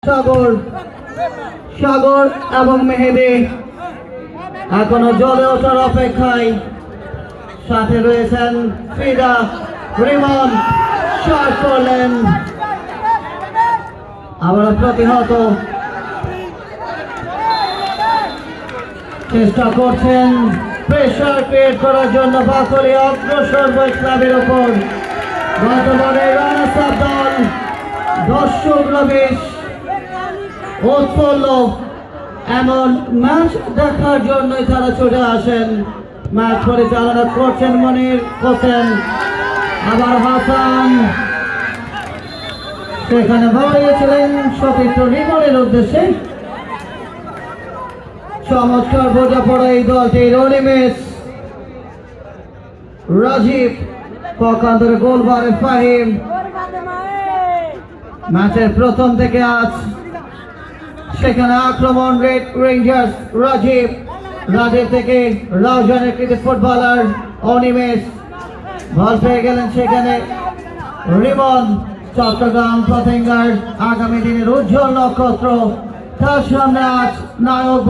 সাগর সাগর এবং মেহেদী এখনো জ্বলে ওঠার অপেক্ষায়। সাথে রয়েছেন ফিদা, রিমন শট করলেন, আবার প্রতিহত চেষ্টা করছেন প্রেসার ক্রিয়েট করার জন্য বাকলি অগ্রসর বই ক্লাবের উপর। গতবারে রানার্স আপ দল দর্শকরা বেশ উৎফুল্ল, এমন ম্যাচ দেখার জন্যই তারা চলে আসেন। ম্যাচ পরিচালনা করছেন মনির হোসেন, আবার হাসান সেখানে বাড়িয়েছিলেন সতীর্থ রিমনের উদ্দেশ্যে। চমৎকার বোঝাপড়া এই দলটির। অনিমেষ, রাজীব পক্ষান্তরে গোলবারে ফাহিম। ম্যাচের প্রথম থেকে আজ সেখানে আক্রমণ রেড রেঞ্জার্স। রাজীব থেকে রাউজানের কৃতি ফুটবলার অনিমেষ বল পেয়ে গেলেন সেখানে রিমন। চট্টগ্রাম পতেঙ্গার আগামী দিনের উজ্জ্বল নক্ষত্র, তার সামনে আজ নায়ক।